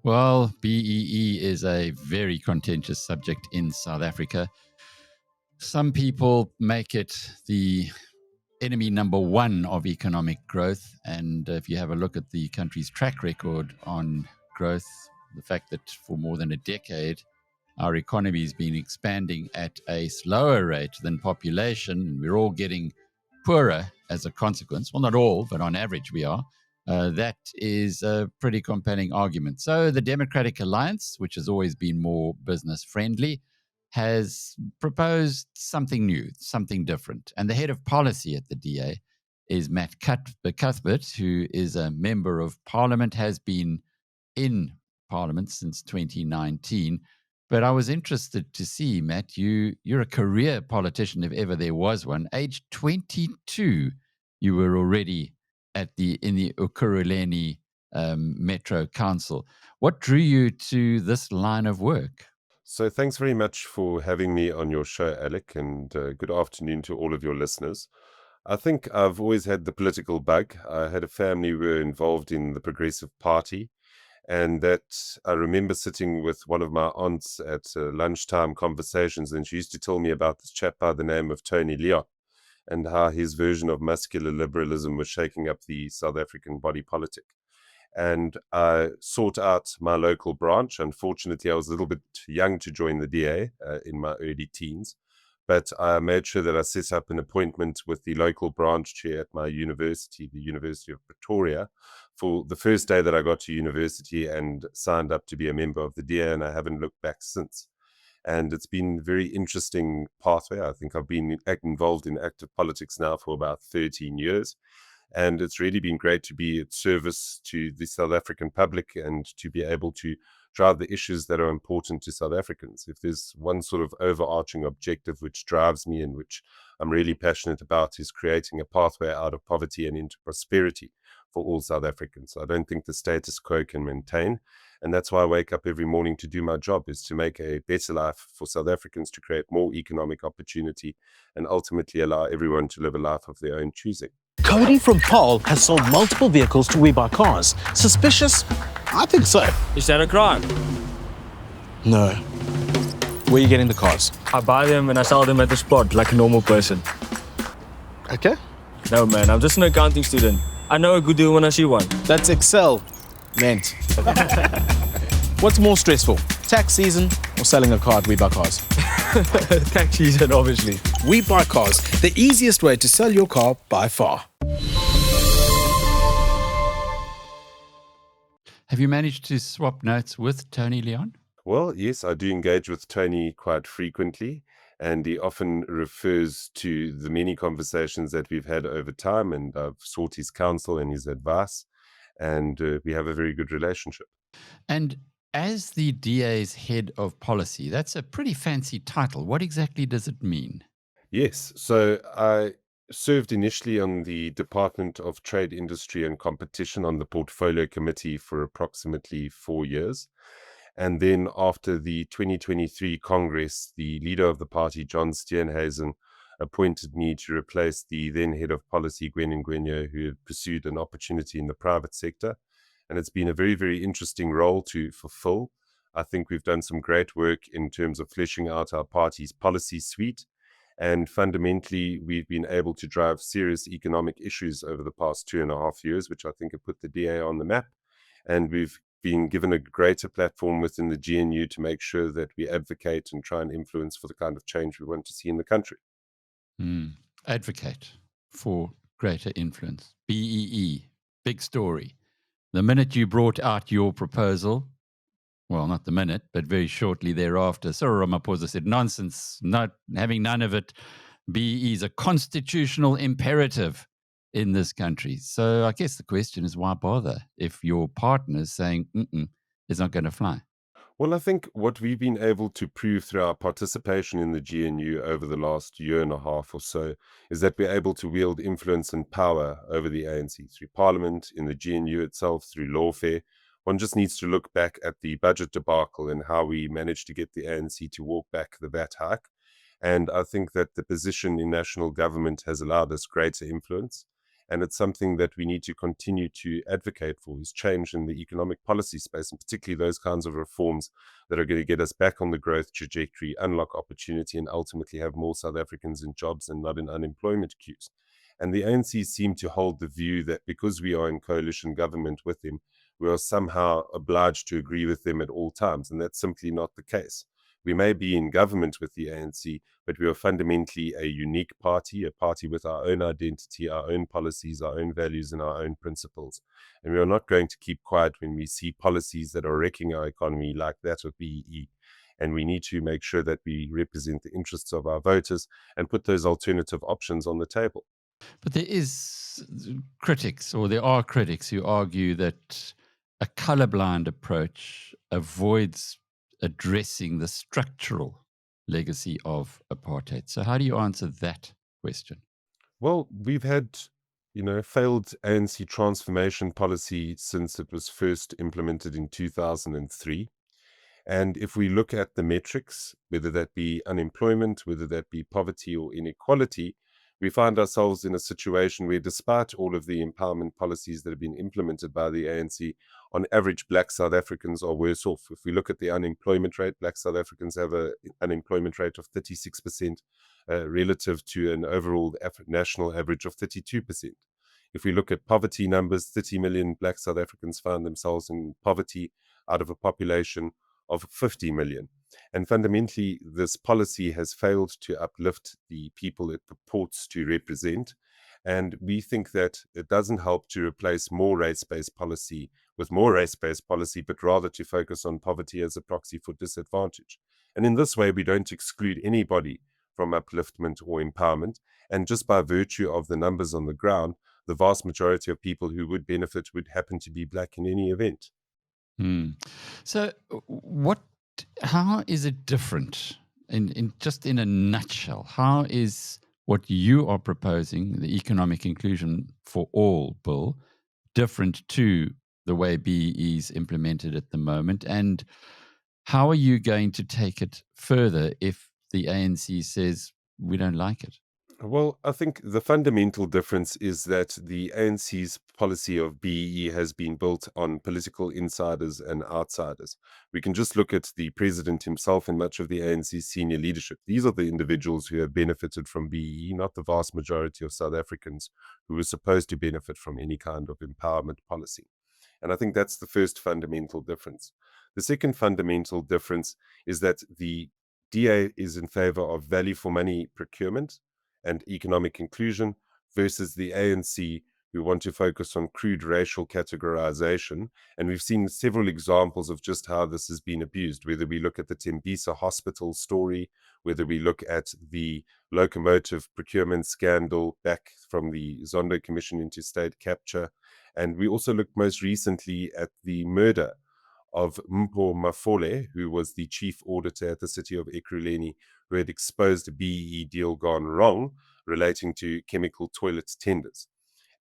Well, BEE is a very contentious subject in South Africa. Some people make it the enemy number one of economic growth. And if you have a look at the country's track record on growth, the fact that for more than a decade, our economy has been expanding at a slower rate than population, and we're all getting poorer as a consequence. Well, not all, but on average we are. That is a pretty compelling argument. So the Democratic Alliance, which has always been more business friendly, has proposed something new, something different. And the head of policy at the DA is Matt Cuthbert, who is a member of Parliament, has been in Parliament since 2019. But I was interested to see, Matt, you're a career politician, if ever there was one. Age 22, you were already in the Ekurhuleni Metro Council. What drew you to this line of work? So thanks very much for having me on your show, Alec, and good afternoon to all of your listeners. I think I've always had the political bug. I had a family who were involved in the Progressive Party, and that I remember sitting with one of my aunts at lunchtime conversations, and she used to tell me about this chap by the name of Tony Leon and how his version of muscular liberalism was shaking up the South African body politic. And I sought out my local branch. Unfortunately, I was a little bit young to join the DA in my early teens, but I made sure that I set up an appointment with the local branch chair at my university, the University of Pretoria, for the first day that I got to university, and signed up to be a member of the DA, and I haven't looked back since. And it's been a very interesting pathway. I think I've been involved in active politics now for about 13 years. And it's really been great to be at service to the South African public and to be able to drive the issues that are important to South Africans. If there's one sort of overarching objective which drives me and which I'm really passionate about, is creating a pathway out of poverty and into prosperity for all South Africans. I don't think the status quo can maintain. And that's why I wake up every morning to do my job, is to make a better life for South Africans, to create more economic opportunity, and ultimately allow everyone to live a life of their own choosing. Cody from Paul has sold multiple vehicles to We Buy Cars. Suspicious? I think so. Is that a crime? No. Where are you getting the cars? I buy them and I sell them at the spot like a normal person. Okay. No, man, I'm just an accounting student. I know a good deal when I see one. That's Excel. Meant. What's more stressful, tax season or selling a car at We Buy Cars? Tax season, obviously. We Buy Cars, the easiest way to sell your car by far. Have you managed to swap notes with Tony Leon? Well, yes, I do engage with Tony quite frequently, and he often refers to the many conversations that we've had over time, and I've sought his counsel and his advice, and we have a very good relationship. And as the DA's head of policy, that's a pretty fancy title. What exactly does it mean? Yes, so I served initially on the Department of Trade, Industry and Competition on the Portfolio Committee for approximately 4 years. And then after the 2023 Congress, the leader of the party, John Steenhuisen, appointed me to replace the then head of policy, Gwen Ngwenyo, who had pursued an opportunity in the private sector. And it's been a very, very interesting role to fulfill. I think we've done some great work in terms of fleshing out our party's policy suite. And fundamentally, we've been able to drive serious economic issues over the past 2.5 years, which I think have put the DA on the map. And we've been given a greater platform within the GNU to make sure that we advocate and try and influence for the kind of change we want to see in the country. Advocate for greater influence. BEE, big story. The minute you brought out your proposal, well, not the minute, but very shortly thereafter, Cyril Ramaphosa said, nonsense, not having none of it. BEE is a constitutional imperative in this country. So I guess the question is, why bother if your partner is saying, it's not going to fly? Well, I think what we've been able to prove through our participation in the GNU over the last 1.5 years or so is that we're able to wield influence and power over the ANC through Parliament, in the GNU itself, through lawfare. One just needs to look back at the budget debacle and how we managed to get the ANC to walk back the VAT hike. And I think that the position in national government has allowed us greater influence. And it's something that we need to continue to advocate for, is change in the economic policy space, and particularly those kinds of reforms that are going to get us back on the growth trajectory, unlock opportunity, and ultimately have more South Africans in jobs and not in unemployment queues. And the ANC seem to hold the view that because we are in coalition government with them, we are somehow obliged to agree with them at all times. And that's simply not the case. We may be in government with the ANC, but we are fundamentally a unique party, a party with our own identity, our own policies, our own values, and our own principles. And we are not going to keep quiet when we see policies that are wrecking our economy, like that of BEE. And we need to make sure that we represent the interests of our voters and put those alternative options on the table. But there are critics who argue that a colorblind approach avoids addressing the structural legacy of apartheid. So how do you answer that question? Well, we've had, failed ANC transformation policy since it was first implemented in 2003. And if we look at the metrics, whether that be unemployment, whether that be poverty or inequality, we find ourselves in a situation where, despite all of the empowerment policies that have been implemented by the ANC, on average, Black South Africans are worse off. If we look at the unemployment rate, Black South Africans have an unemployment rate of 36% relative to an overall national average of 32%. If we look at poverty numbers, 30 million Black South Africans found themselves in poverty out of a population of 50 million. And fundamentally, this policy has failed to uplift the people it purports to represent. And we think that it doesn't help to replace more race-based policy with more race-based policy, but rather to focus on poverty as a proxy for disadvantage. And in this way, we don't exclude anybody from upliftment or empowerment. And just by virtue of the numbers on the ground, the vast majority of people who would benefit would happen to be Black in any event. So, how is it different in just in a nutshell? How is what you are proposing, the economic inclusion for all bill, different to the way BEE is implemented at the moment? And how are you going to take it further if the ANC says we don't like it? Well, I think the fundamental difference is that the ANC's policy of BEE has been built on political insiders and outsiders. We can just look at the president himself and much of the ANC's senior leadership. These are the individuals who have benefited from BEE, not the vast majority of South Africans who were supposed to benefit from any kind of empowerment policy. And I think that's the first fundamental difference. The second fundamental difference is that the DA is in favor of value for money procurement and economic inclusion versus the ANC, who want to focus on crude racial categorization. And we've seen several examples of just how this has been abused, whether we look at the Tembisa hospital story, whether we look at the locomotive procurement scandal back from the Zondo Commission into state capture. And we also looked most recently at the murder of Mpho Mafole, who was the chief auditor at the city of Ekurhuleni, who had exposed a BEE deal gone wrong relating to chemical toilet tenders.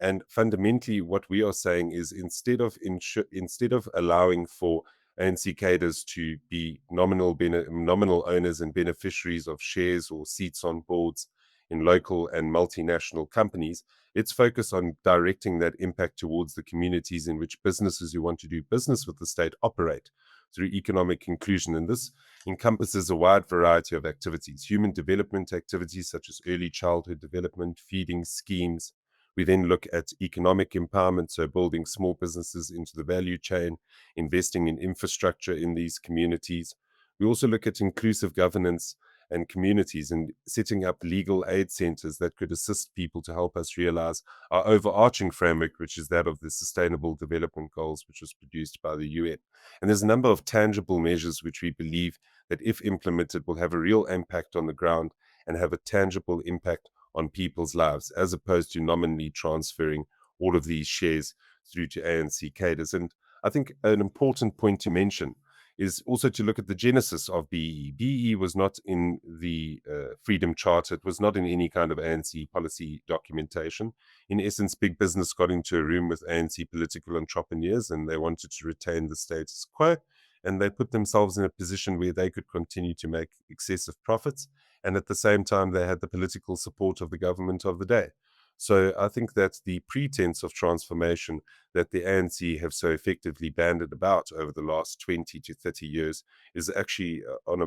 And fundamentally, what we are saying is instead of allowing for ANC cadres to be nominal owners and beneficiaries of shares or seats on boards in local and multinational companies, let's focus on directing that impact towards the communities in which businesses who want to do business with the state operate through economic inclusion. And this encompasses a wide variety of activities, human development activities such as early childhood development, feeding schemes. We then look at economic empowerment, so building small businesses into the value chain, investing in infrastructure in these communities. We also look at inclusive governance and communities and setting up legal aid centers that could assist people to help us realize our overarching framework, which is that of the Sustainable Development Goals, which was produced by the UN. And there's a number of tangible measures which we believe that, if implemented, will have a real impact on the ground and have a tangible impact on people's lives, as opposed to nominally transferring all of these shares through to ANC cadres. And I think an important point to mention is also to look at the genesis of BEE. BEE was not in the Freedom Charter. It was not in any kind of ANC policy documentation. In essence, big business got into a room with ANC political entrepreneurs and they wanted to retain the status quo. And they put themselves in a position where they could continue to make excessive profits. And at the same time, they had the political support of the government of the day. So I think that the pretense of transformation that the ANC have so effectively banded about over the last 20 to 30 years is actually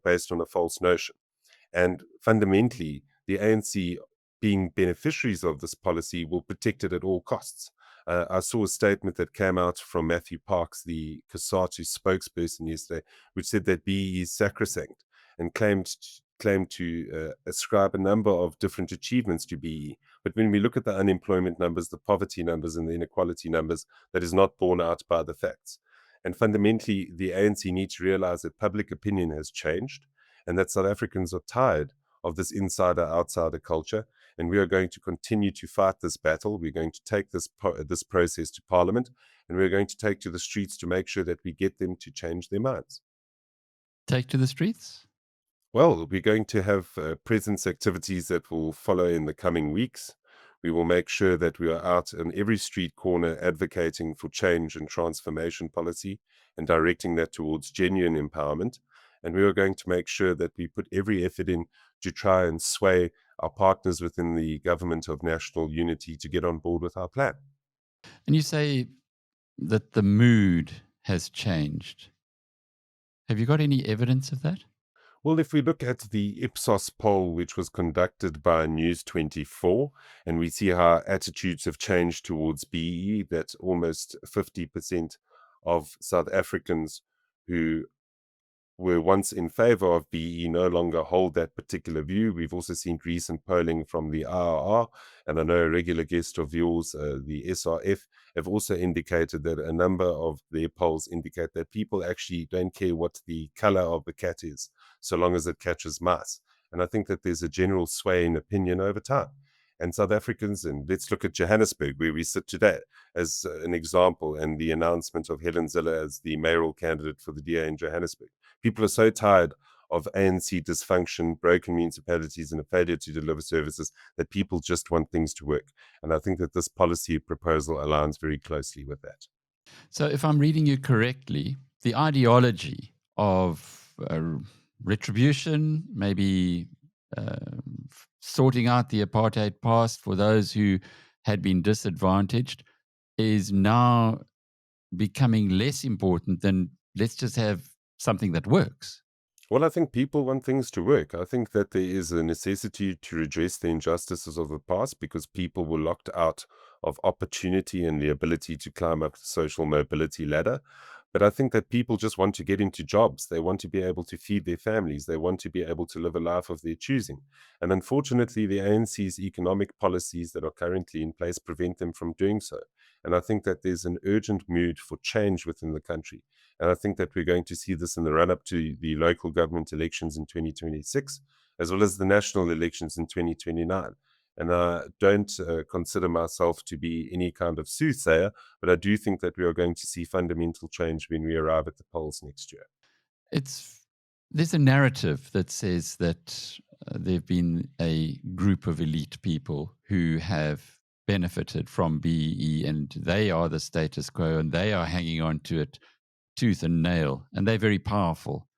based on a false notion. And fundamentally, the ANC, being beneficiaries of this policy, will protect it at all costs. I saw a statement that came out from Matthew Parks, the COSATU spokesperson, yesterday, which said that BEE is sacrosanct and claimed to ascribe a number of different achievements to BEE. But when we look at the unemployment numbers, the poverty numbers, and the inequality numbers, that is not borne out by the facts. And fundamentally, the ANC needs to realize that public opinion has changed and that South Africans are tired of this insider-outsider culture, and we are going to continue to fight this battle. We're going to take this process to Parliament, and we're going to take to the streets to make sure that we get them to change their minds. Take to the streets? Well, we're going to have presence activities that will follow in the coming weeks. We will make sure that we are out in every street corner advocating for change and transformation policy and directing that towards genuine empowerment. And we are going to make sure that we put every effort in to try and sway our partners within the government of national unity to get on board with our plan. And you say that the mood has changed. Have you got any evidence of that? Well, if we look at the Ipsos poll, which was conducted by News24, and we see how attitudes have changed towards BEE, that almost 50% of South Africans who were once in favor of BEE no longer hold that particular view. We've also seen recent polling from the IRR, and I know a regular guest of yours, the SRF, have also indicated that a number of their polls indicate that people actually don't care what the color of the cat is, so long as it catches mice. And I think that there's a general sway in opinion over time. And South Africans, and let's look at Johannesburg, where we sit today, as an example, and the announcement of Helen Zille as the mayoral candidate for the DA in Johannesburg. People are so tired of ANC dysfunction, broken municipalities, and a failure to deliver services that people just want things to work. And I think that this policy proposal aligns very closely with that. So if I'm reading you correctly, the ideology of retribution, maybe sorting out the apartheid past for those who had been disadvantaged, is now becoming less important than let's just have something that works. Well, I think people want things to work. I think that there is a necessity to redress the injustices of the past because people were locked out of opportunity and the ability to climb up the social mobility ladder. But I think that people just want to get into jobs. They want to be able to feed their families. They want to be able to live a life of their choosing. And unfortunately, the ANC's economic policies that are currently in place prevent them from doing so. And I think that there's an urgent mood for change within the country. And I think that we're going to see this in the run-up to the local government elections in 2026, as well as the national elections in 2029. And I don't consider myself to be any kind of soothsayer, but I do think that we are going to see fundamental change when we arrive at the polls next year. There's a narrative that says that there have been a group of elite people who have benefited from BEE and they are the status quo and they are hanging on to it tooth and nail, and they're very powerful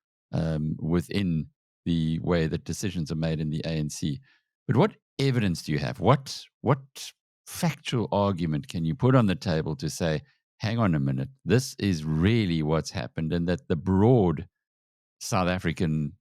within the way that decisions are made in the ANC. But what evidence do you have? What factual argument can you put on the table to say, hang on a minute, this is really what's happened, and that the broad South African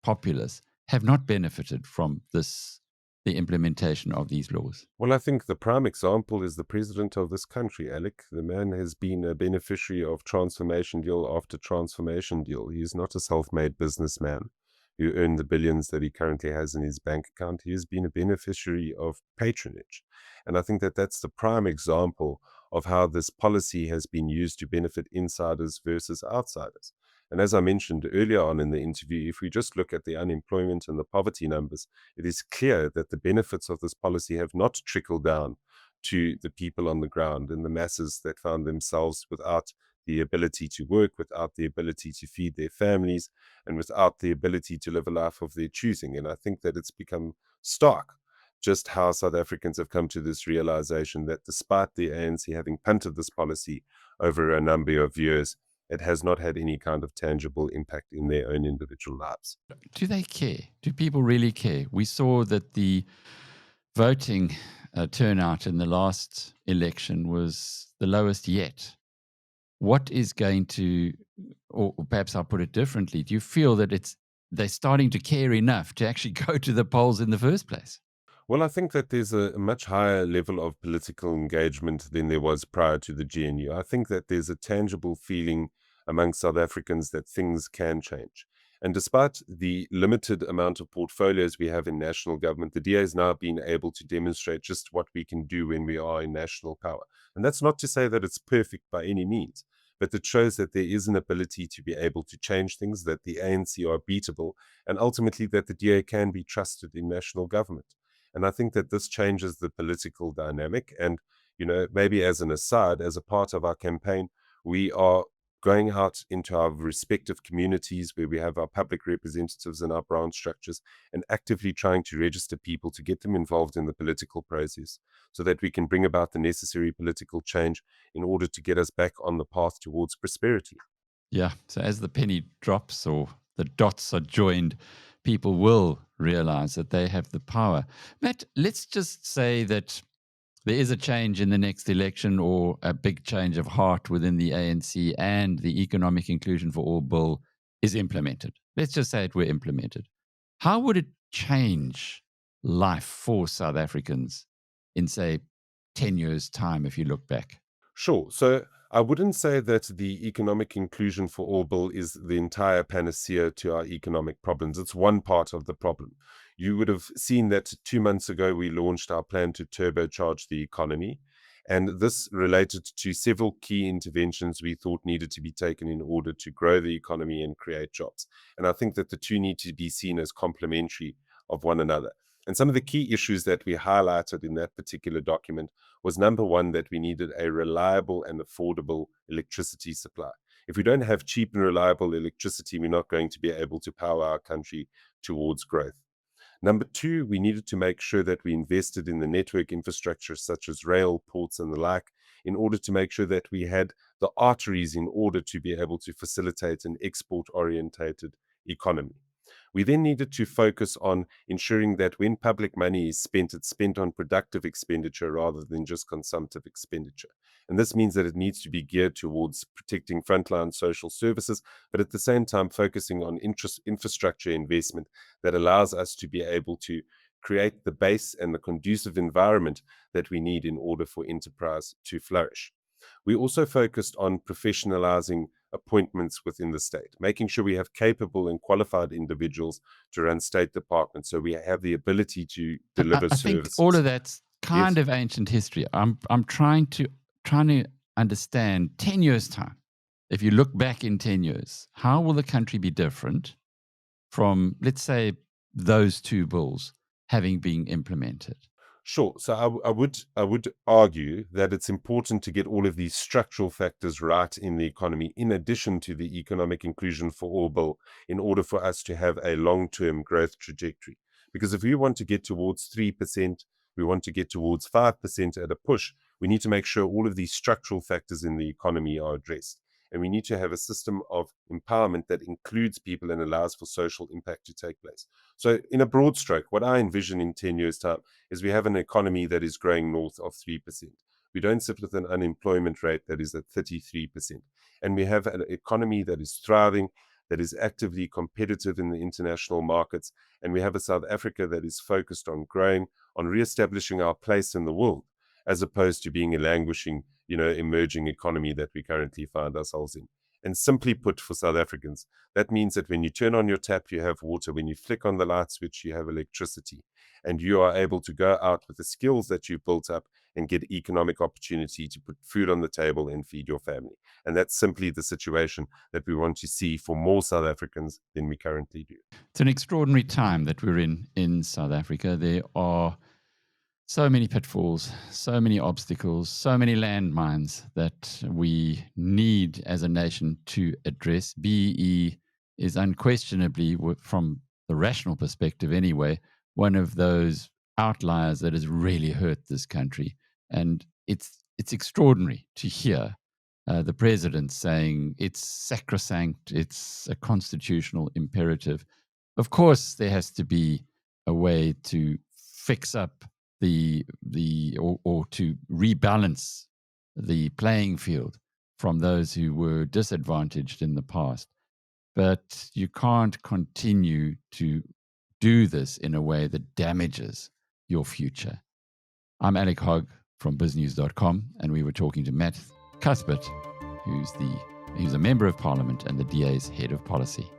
populace have not benefited from the implementation of these laws? Well, I think the prime example is the president of this country, Alec. The man has been a beneficiary of transformation deal after transformation deal. He is not a self-made businessman who earned the billions that he currently has in his bank account. He has been a beneficiary of patronage. And I think that that's the prime example of how this policy has been used to benefit insiders versus outsiders. And as I mentioned earlier on in the interview, if we just look at the unemployment and the poverty numbers, it is clear that the benefits of this policy have not trickled down to the people on the ground and the masses that found themselves without the ability to work, without the ability to feed their families, and without the ability to live a life of their choosing. And I think that it's become stark just how South Africans have come to this realization that despite the ANC having punted this policy over a number of years, it has not had any kind of tangible impact in their own individual lives. Do they care? Do people really care? We saw that the voting turnout in the last election was the lowest yet. What is going to, or perhaps I'll put it differently, do you feel that they're starting to care enough to actually go to the polls in the first place? Well, I think that there's a much higher level of political engagement than there was prior to the GNU. I think that there's a tangible feeling among South Africans that things can change. And despite the limited amount of portfolios we have in national government, the DA has now been able to demonstrate just what we can do when we are in national power. And that's not to say that it's perfect by any means, but it shows that there is an ability to be able to change things, that the ANC are beatable, and ultimately that the DA can be trusted in national government. And I think that this changes the political dynamic. And, maybe as an aside, as a part of our campaign, we are going out into our respective communities where we have our public representatives and our branch structures and actively trying to register people to get them involved in the political process so that we can bring about the necessary political change in order to get us back on the path towards prosperity. Yeah. So as the penny drops or the dots are joined, people will realize that they have the power. Matt, let's just say that there is a change in the next election or a big change of heart within the ANC and the Economic Inclusion for All bill is implemented. Let's just say it were implemented. How would it change life for South Africans in, say, 10 years' time if you look back? Sure. So I wouldn't say that the Economic Inclusion for All bill is the entire panacea to our economic problems. It's one part of the problem. You would have seen that 2 months ago we launched our plan to turbocharge the economy. And this related to several key interventions we thought needed to be taken in order to grow the economy and create jobs. And I think that the two need to be seen as complementary of one another. And some of the key issues that we highlighted in that particular document was number one, that we needed a reliable and affordable electricity supply. If we don't have cheap and reliable electricity, we're not going to be able to power our country towards growth. Number two, we needed to make sure that we invested in the network infrastructure such as rail, ports, and the like, in order to make sure that we had the arteries in order to be able to facilitate an export-orientated economy. We then needed to focus on ensuring that when public money is spent, it's spent on productive expenditure rather than just consumptive expenditure. And this means that it needs to be geared towards protecting frontline social services, but at the same time focusing on infrastructure investment that allows us to be able to create the base and the conducive environment that we need in order for enterprise to flourish. We also focused on professionalizing appointments within the state, making sure we have capable and qualified individuals to run state departments so we have the ability to deliver I think services. all of that's kind Yes. of ancient history. I'm trying to understand 10 years' time. If you look back in 10 years, how will the country be different from, let's say, those two bills having been implemented? Sure. So I would argue that it's important to get all of these structural factors right in the economy, in addition to the Economic Inclusion for All bill, in order for us to have a long-term growth trajectory. Because if we want to get towards 3%, we want to get towards 5% at a push, we need to make sure all of these structural factors in the economy are addressed. And we need to have a system of empowerment that includes people and allows for social impact to take place. So in a broad stroke, what I envision in 10 years' time is we have an economy that is growing north of 3%. We don't sit with an unemployment rate that is at 33%. And we have an economy that is thriving, that is actively competitive in the international markets. And we have a South Africa that is focused on growing, on reestablishing our place in the world, as opposed to being a languishing, emerging economy that we currently find ourselves in. And simply put, for South Africans, that means that when you turn on your tap, you have water. When you flick on the light switch, you have electricity. And you are able to go out with the skills that you've built up and get economic opportunity to put food on the table and feed your family. And that's simply the situation that we want to see for more South Africans than we currently do. It's an extraordinary time that we're in South Africa. There are so many pitfalls, so many obstacles, so many landmines that we need as a nation to address. BEE is unquestionably, from the rational perspective anyway, one of those outliers that has really hurt this country. And it's extraordinary to hear the president saying it's sacrosanct, it's a constitutional imperative. Of course, there has to be a way to fix up or to rebalance the playing field from those who were disadvantaged in the past. But you can't continue to do this in a way that damages your future. I'm Alec Hogg from biznews.com, and we were talking to Matt Cuthbert, who's a member of Parliament and the DA's head of policy.